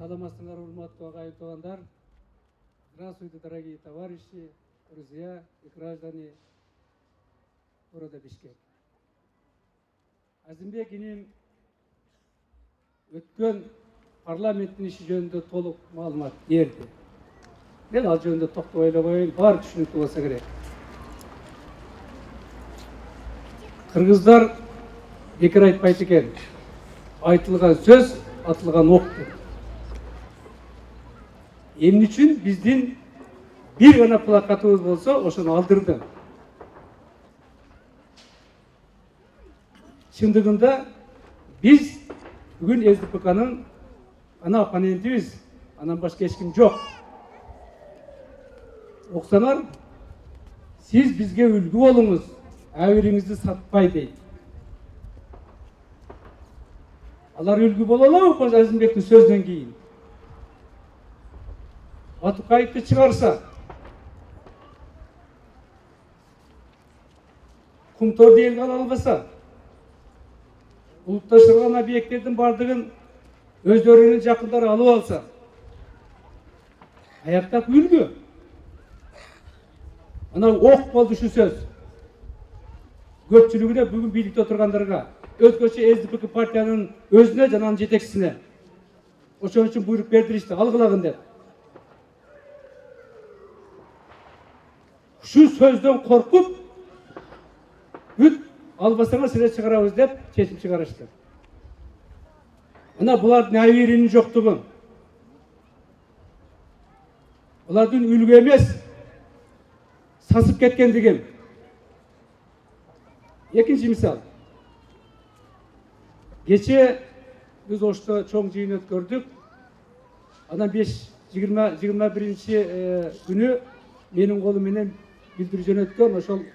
Саламатсыңар, урматтуу агайын туугандар. Здравствуйте, дорогие товарищи, друзья и граждане города Бишкек. Азимбек иним өткөн парламенттин иши жөнүндө толук маалымат берди. Мен ал жөнүндө токтобой эле коеюн, баары түшүнүктүү болсо керек. Кыргыздар бекер айтпайт экен. Айтылган сөз атылган окту. Эмне үчүн биздин бир гана плакатыбыз болсо, ошону алдырды. Чындыгында биз бүгүн СДПКнын ана оппонентибиз, анан башка эч ким жок. Оксаңар, сиз бизге үлгү болуңуз, абириңизди сатпай дейт. Алар үлгү боло алабы Азимбектин сөздөн кийин? Батукаевди чыгарса, Кумторду элге ала албаса, улутташтырылган объекттердин бардыгын өздөрүнүн жакындары алып алса, аяктап үлгү. Ана ок болду ушу сөз. Көпчүлүгүнө бүгүн бийликте отургандарга, өзгөчө СДПК партиянын өзүнө жана анын жетекчисине. Ошон үчүн буйрук бердиришти, алгылагын деп. Şu sözdөн korkup, бүт албасаңар силер чыгарабыз деп чечим чыгарышты. Мына булардын абийиринин жоктугун, булардын үлгү эмес, сасып кеткендигин. Экинчи мисал. Кече биз Ошто чоң жыйын өткөрдүк. Анан 21 күнү менин колум менен билдирүү жөнөткөн, ошол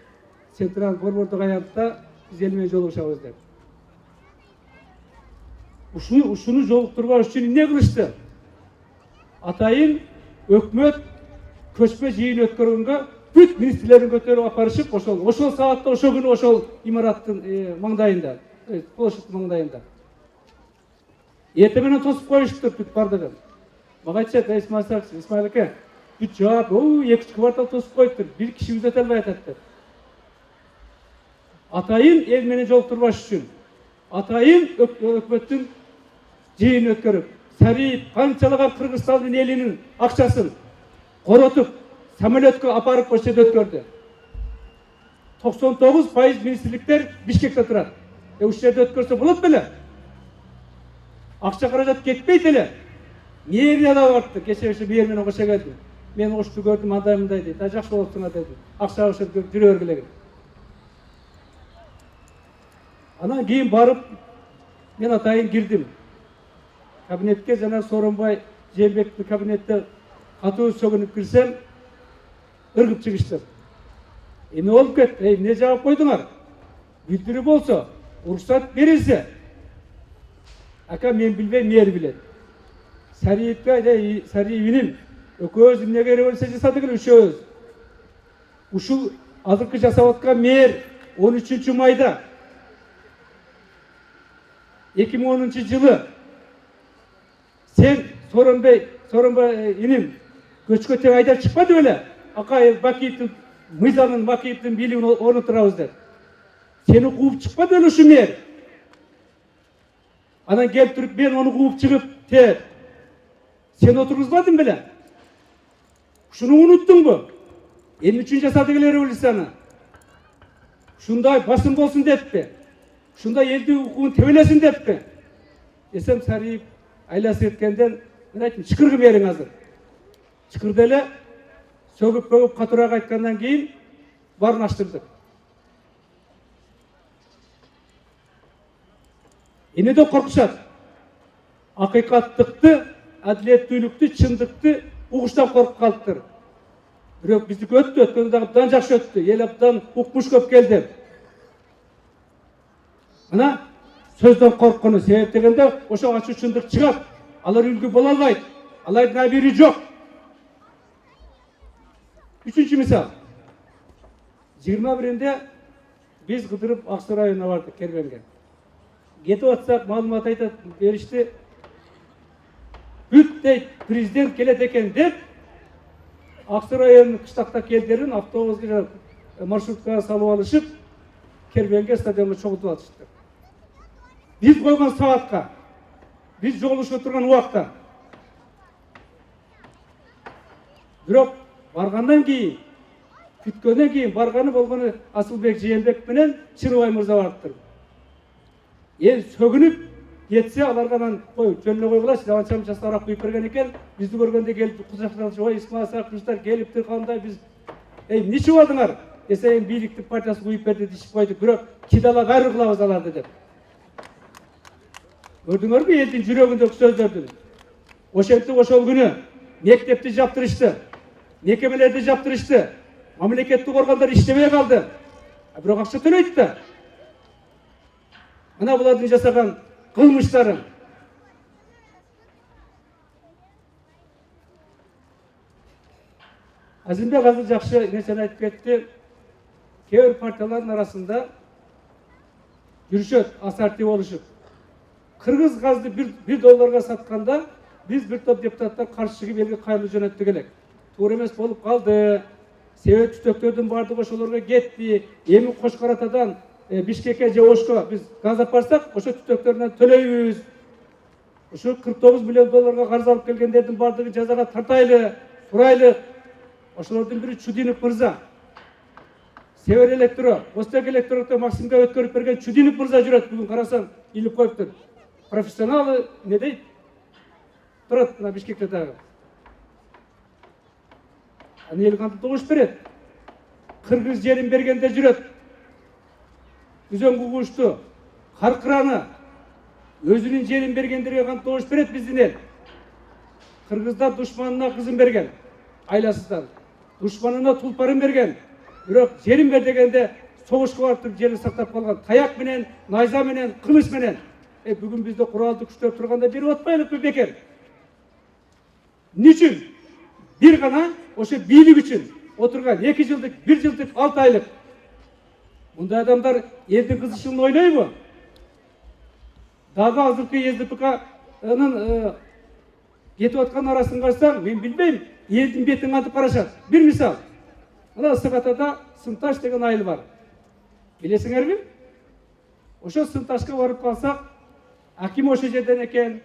Централ борбордук аянтта биз эл менен жолугушабыз деп. Ушуну жолуктурбаш үчүн эмне кылышты? Атайын өкмөт көчмө жыйын өткөргөнгө бүт министрлерин көтөрүп апарышып, ошол саатта, ошол күнү ошол имараттын маңдайында, площадьтын маңдайында. Эртең менен тосуп коюшту бүт бардыгын. Мага айтышат, Исмаил аке, бүт жаап, 2 квартал тосуп коюптур, бир киши үзөтө албай атат деп. Атайын эл менен жолуктурбаш үчүн, атайын өкмөттүн жыйын өткөрүп, Сариев канчалаган Кыргызстандын элинин акчасын коротуп, самолетке апарып ошол жерде өткөрдү. 99% министрликтер Бишкекте турат. Ушул жерде өткөрсө болот беле? Акча каражат кетпейт эле. Мэрия да барды, кече мэр менен кошо келди. Мен Ошту көрдүм, андай мындай дейт. Жакшы болуптуңар деди. Акча ошо жүрө бергиле. Анан кийин барып, мен атайын кирдим. Кабинетке жана Сооронбай Жээнбековдун кабинетте катуу сөгүнүп кирсем, ыргып чыгышты. Эмне болуп кетти? Эмне жаап койдуңар? Билдирүү болсо, уруксат берилсе. Ака мен билбейм, мэр билет. Сариевке, Сариевинин экөөбүз эмнеге революция жасадык эле, үчөөбүз. Ушул азыркы жасап аткан мэр 13 майда 2010 жылы сен Сооронбай иним көчкө тең айдап чыкпады беле? Акаев Бакиевдин, Мыйзанын Бакиевдин бийлигин орнотурабыз деп. Сени кууп чыкпады беле ушу мэр? Анан келип туруп мен ону кууп чыгып, сен отургузбадың беле? Ушуну унуттуңбу? Эмне үчүн жасадык эле революцияны? Ушундай басым болсун деппи? Ушундай элдин укугун тебелесин деппи? Десем, Сариев айласы кеткенден, мен айттым, чыкыргы мэриң азыр. Чыкырды эле, сөгүп катуураак айткандан кийин баарын аштырдык. Эмнеден коркушат? Акыйкаттыкты, адилеттүүлүктү, чындыкты угуштан коркуп калыптыр. Бирок биздики өттү, өткөндө дагы абдан жакшы өттү. Эл абдан укмуш көп келди. Мына сөздөн корккону себеп дегенде ошо ачуу чындык чыгат. Алар үлгү боло албайт. Алардын абийири жок. Үчүнчү мисал. 21-нде биз кыдырып Аксу районуна бардык, Кербенге. Кетип атсак маалымат айтат, беришти. бүт дейт президент келет экен деп Аксу районунун кыштакта келдерин автобуска маршруткага салып алышып кербенге стадионго чогултуп атышты. Биз койгон саатка, биз жолугушуп турган убакта. Бирок баргандан кийин, күткөндөн кийин барганы болгону Асылбек Жээнбеков менен Чыныбай мырза барыптыр. Эл сөгүнүп кетсе аларга анан кой жөнүнө койгулачы деп анча мынча сурап куюп берген экен. Бизди көргөндө келип кузакчылап, "Ой, Исмаил Сакыновичтер келиптир, кандай биз эмне болдуңар?" Десе, бийликтин партиясы куюп берди дешип койду. Бирок кидала баары кылабыз аларды деп. Көрдүңөрбү элдин жүрөгүндөгү сөздөрдү? Ошентип ошол күнү мектепти жаптырышты, мекемелерди жаптырышты, мамлекеттик органдар иштебей калды. Бирок акча төлөйт да. Мына булардын жасаган кылмыштары. Азимбек азыр жакшы нерсени айтып кетти. Кээ бир партиялардын арасында жүрүшөт, асартив болушуп. Кыргыз газды $1 сатканда биз бир топ депутаттар каршы чыгып элге кайрылуу жөнөттүк элек. Туура эмес болуп калды. Себеп түтөктөрдүн баардыгы ошолорго кетти. Эми Кошкаратадан Бишкекке же Ошко биз газ апарсак, ошо түтөктөрүнөн төлөйбүз. Ошо $49 миллион карыз алып келгендердин баардыгын жазага тартайлы, сурайлы. Ошолордун бири Чудинов мырза. Север Электро, Восток Электрокто Максимге өткөрүп берген Чудинов мырза жүрөт. Бүгүн карасам, илип коюптур. Профессионалы не дейт? Турат на Бишкекте дагы. Аны эл кантип добуш берет? Кыргыз жерин бергенде жүрөт. Үзөң кугушту, Каркыраны өзүнүн жерин бергендерге кантип добуш берет биздин эл? Кыргыздар душманына кызын берген, айласыздан. Душманына тулпарын берген. Бирок жерин бер дегенде согушка барып туруп жерин сактап калган. Таяк менен, найза менен, кылыч менен. Бүгүн бизде куралдуу күчтөр турганда берип атпайлыкпы бекер? Эмне үчүн? Бир гана ошо бийлик үчүн отурган 2 жылдык, 1 жылдык, 6 айлык. Мындай адамдар элдин кызышын ойнойбу? Дагы азыркы СДПКнын кетип аткан арасын карасаң, мен билбейм, элдин бетин кантип карашат. Бир мисал. Мына Сыгатада Сынташ деген айыл бар. Билесиңерби? Ошо Сынташка барып калсак, аким ошо жерден экен,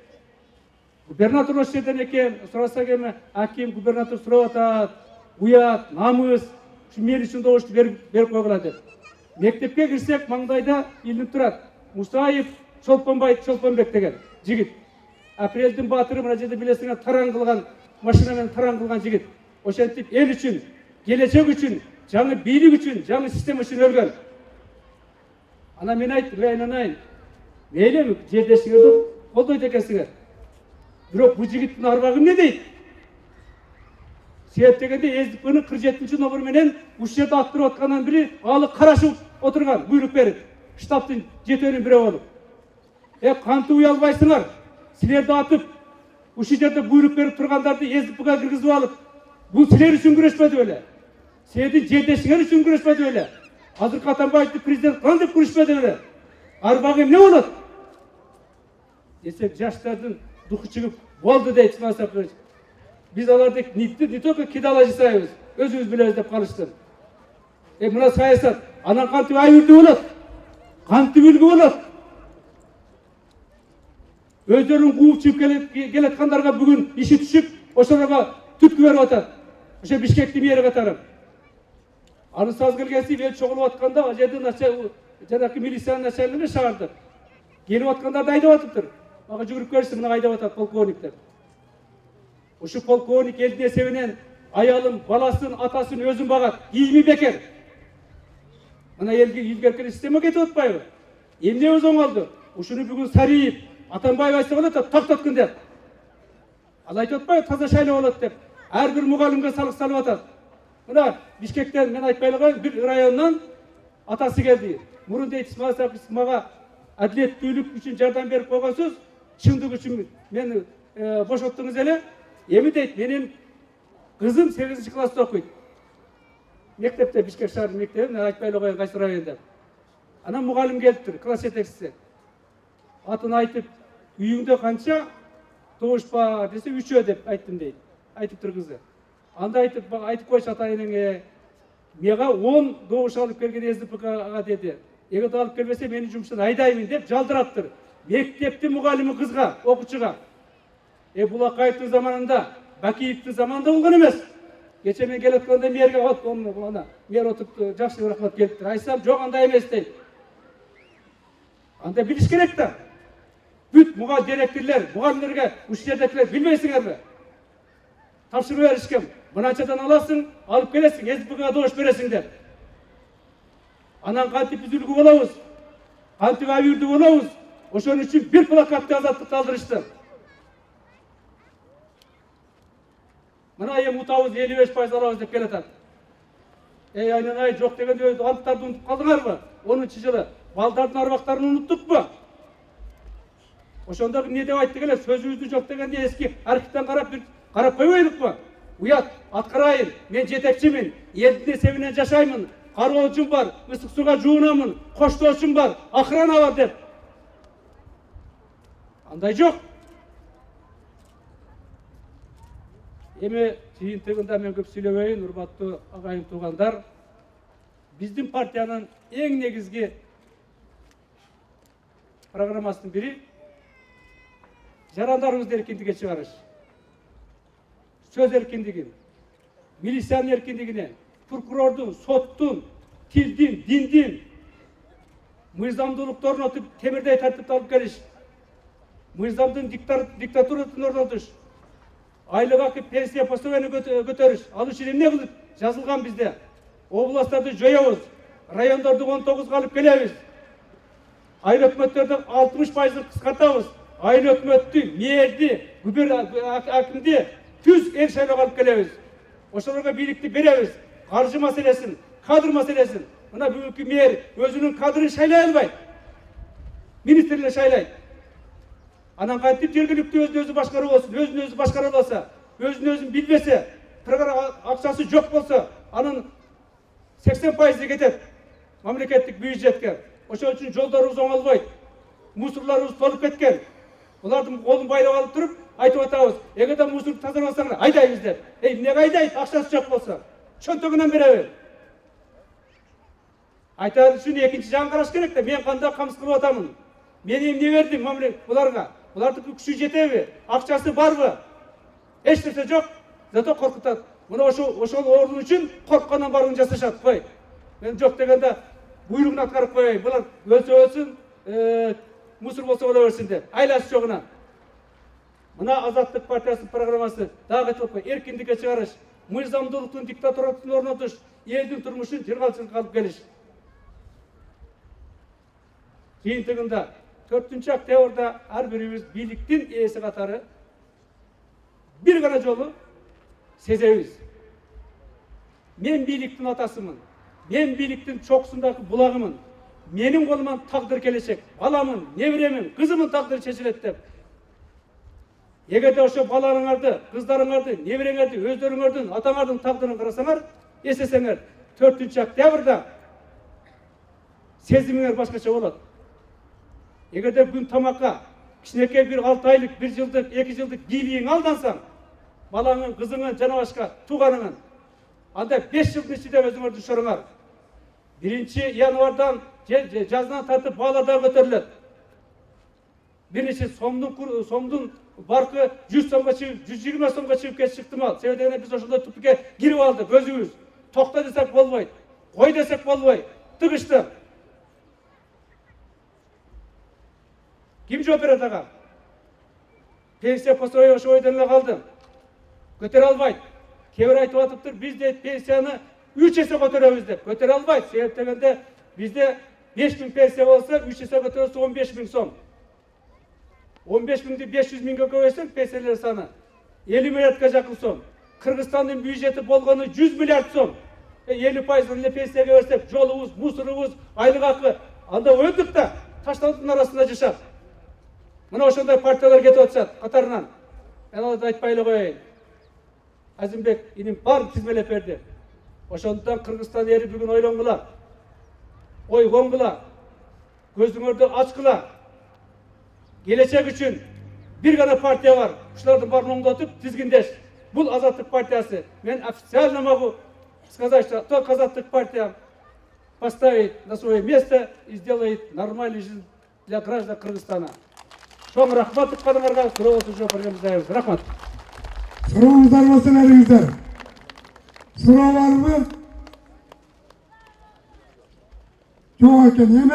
губернатор ошо жерден экен. Сурасак эми аким, губернатор сурап атат, уят, намыс, ушу мен үчүн добушту берип койгула деп. Мектепке кирсек, маңдайда илинип турат. Мусаев Чолпонбек деген жигит. Апрелдин баатыры мына жерде билесиңер таран кылган, машина менен таран кылган жигит. Ошентип эл үчүн, келечек үчүн, жаңы бийлик үчүн, жаңы система үчүн өлгөн. Ана мен айттым, айнанайын. Мейлі жердешіңерді қолдайды екенсіңер. Бирок бул жигиттин арбагы эмне дейт? Себеп дегенде СДПнын 47 номер менен ушул жерде аттырып аткандан бири алы карашып отурган, буйрук берип, штабтын жетөөнүн бири болуп. Кантип уялбайсыңар? Силерди атып, ушул жерде буйрук берип тургандарды СДПга киргизип алып, бул силер үчүн күрөшпөдү беле? Силердин жердешиңер үчүн күрөшпөдү беле? Азыркы Атамбаевди президент кантип күрөшпөдү беле? Арбагы эмне болот? Десек, жаштардын духу чыгып болду дейт Исмаил Сакынович. Биз аларды не только кидала жасайбыз, өзүбүз билебиз деп калышты. Мына саясат, анан кантип айырдуу болот? Кантип үлгү болот? Өздөрүн кууп чыгып келаткандарга бүгүн иши түшүп, ошолорго түткү берип атат. Ошо Бишкектин мэри катары. Аны саз келгенси эл чогулуп атканда, ал жерден жанакы милициянын начальниги шаарды. Келип аткандарды айдап атыптыр. Мага жүгүрүп келишти, мына айдап атат полковник деп. Ошо полковник элдин эсебинен аялын, баласын, атасын өзүн багат. Ийми бекер. Мына элге илгерки система кетип атпайбы? Эмне өзөң алды? Ушуну бүгүн Сариев, Атамбаев айтса болот, токтоткун деп. Ал айтып атпайбы, таза шайлоо болот деп. Ар бир мугалимге салык салып атат. Мына Бишкектен мен айтпайлы коеюн, бир районунан атасы келди. Мурун дейт Исмаил Сакынович мага адилеттүүлүк үчүн жардам берип койгонсуз, чындык үчүн мени бошоттуңуз эле. Эми дейт, менин кызым 8-класста окуйт. Мектепте, Бишкек шаарынын мектеби, мен айтпайлы коеюн кайсы район деп. Анан мугалим келиптир, класс жетекчиси. Атын айтып, үйүңдө канча добуш бар десе 3 деп айттым дейт. Айтып тургузду. Анда айтып койчу атайыныңе. Мега 10 добуш алып келген СДПКга деди. Эгер алып келбесе мени жумуштан айдаймын деп жалдыраптыр. Мектептин мугалими кызга, окуучуга. Булакаевдин заманында, Бакиевдин заманында болгон эмес. Кече мен келип атканда мэрге ана мэр отуруп жакшы рахмат келиптир. Айтсам, жок андай эмес дейт. Анда билиш керек да. Бүт директорлор, мугалимдерге ушул жердекилер билбейсиңерби? Тапшырма беришкем. Мынанчадан аласың, алып келесиң, СДПКга добуш бересиң деп. Анан кантип биз үлгү болобуз? Кантип абийирдүү болобуз? Ошон үчүн бир плакатты азаттыкты алдырышты. Мына эми утабыз 55% алабыз деп келатат. Айнанай жок дегенде анттарды унутуп калдыңарбы? 10-жылы балдардын арбактарын унуттукпу? Ошондо эмне деп айтты келе? Сөзүбүздү жок дегенде эски архивден карап койбойлукпу? Уят, аткарайын, мен жетекчимин, элдин эсебинен жашаймын, кароочум бар, ысык суга жуунамын, коштоочум бар, охрана бар деп. Андай жок. Эми жыйынтыгында мен көп сүйлөбөйүн, урматтуу агайын туугандар. Биздин партиянын эң негизги программасынын бири жарандарыбызды эркиндикке чыгарыш. Söz erkindigin, milisiyanın erkindigine, prokurordun, sottun, tildin, dindin, mırzamdılıklarını atıp temirde tertipte alıp geliş, mırzamdın diktatörünü ornatış, aylık akıp pensiya postaveni götürüş, alış ilimine kılıp yazılgan bizde. Oblastарды joyabız, rayonlarda 19 kalıp gelebiz. Ayın hükümetlerde 60% kıskartabız. Ayın hükümetli, miyerdi, hakimdi, tüz el şaylap alıp gelebiz. Oşalarga birlikte beremiz. Karşı meselesini, kadr meselesini. Buna büyük meyer özünün kadrını şaylay albaydı. Ministerle şaylay. Anan kayıtlıp jergilikte özünü başkarı olsun, özünü başkarı olsa, özünü bilmese, program akçası yok olsa, anın 80% keter. Memleketlik büyüyecekler. Oşa üçün joldarыбыз оңалбайт. Musurlarыбыз толуп кеткен. Булардын колун байлап алып туруп, айтып атабыз. Эгерде мусорду тазаламасаңар, айдайбыз деп. Эмнеге айдайт? Акчасы жок болсо. Чөнтөгүнөн беребиз. Айтар үчүн экинчи жагын караш керек да. Мен кандай камсыз кылып атамын? Мен эмне бердим буларга? Булардын күчү жетеби? Акчасы барбы? Эч нерсе жок. Зато коркутат. Мына ошол ордун үчүн корккондон баарын жасашат. Кой. Мен жок дегенде буйругун аткарып коеюн. Булар өлсө мусор болсо бола берсин деп. Айласы жогуна. Мына Азаттык партиясынын программасы дагы айтып кой. Эркиндикке чыгарыш, мыйзамдуулуктун диктатуралыктын орнотуш, элдин турмушун жыргалчылыкка алып келиш. Жыйынтыгында 4-октябрда ар бирибиз бийликтин ээси катары бир гана жолу сезебиз. Мен бийликтин атасымын. Мен бийликтин чокусундагы булагымын. Менин колуман тагдыр келечек. Баламын, небиремин, кызымын тагдыры чечилет деп. Эгерде ошо баларыңарды, кыздарыңарды, небиреңерди, өздөрүңөрдүн, атаңардын тагдырын карасаңар, эстесеңер, 4-октябрда сезимиңер башкача болот. Эгерде күн тамакка кичинекей бир 6 айлык, 1 жылдык, 2 жылдык бийлигиң алдансаң, балаңын, кызыңын, жана башка тууганыңын, анда 5 жылдын ичинде өзүңөрдүн шорыңар 1 январдан жазынан тартып бааларда көтөрүлөт. Бир нече сомдун баркы 100 сомго чыгып, 120 сомго чыгып кетип чыктымал. Себеби дегенде биз ошондой тупикке кирип алдык өзүбүз. Токто десек болбойт, кой десек болбойт, тыгышты. Ким жооп берет ага? Пенсия пособие ошо ойдон эле калды. Көтөрө албайт. Кээ бир айтып атыптыр, биз де пенсияны 3 эсе көтөрөбүз деп. Көтөрө албайт. Себеп дегенде бизде 5000 пенсия болса, 3 эсе көтөрөлсө 15000 сом. 15000ди 500.000ге көбөйтсөң пенсиялар саны 50 миллиардка жакын сом. Кыргызстандын бюджети болгону 100 миллиард сом. 50% эле пенсияга берсек, жолубуз, мусорубуз, айлык акы, анда өлдүк да, таштандын арасында жашап. Мына ошондой партиялар кетип атышат катарынан. Мен аларды айтпай эле коеюн. Азимбек иним баарын тизмелеп берди. Ошондон Кыргызстан эри бүгүн ойлонгула. Ойгонгула. Көзүңөрдү ачкыла. Келечек үчүн bir гана партия бар. Ушулардын баарын оңдотуп, тизгиндеш. Бул Азаттык партиясы. Мен официально могу сказать, что только Азаттык партия поставит на свое место и сделает нормальную жизнь для граждан Кыргызстана. Чоң рахмат укканыңарга, суроо болсо жооп беребиз. Рахмат. Сурооңуздар болсо бериңиздер. Суроо барбы? Жок экен.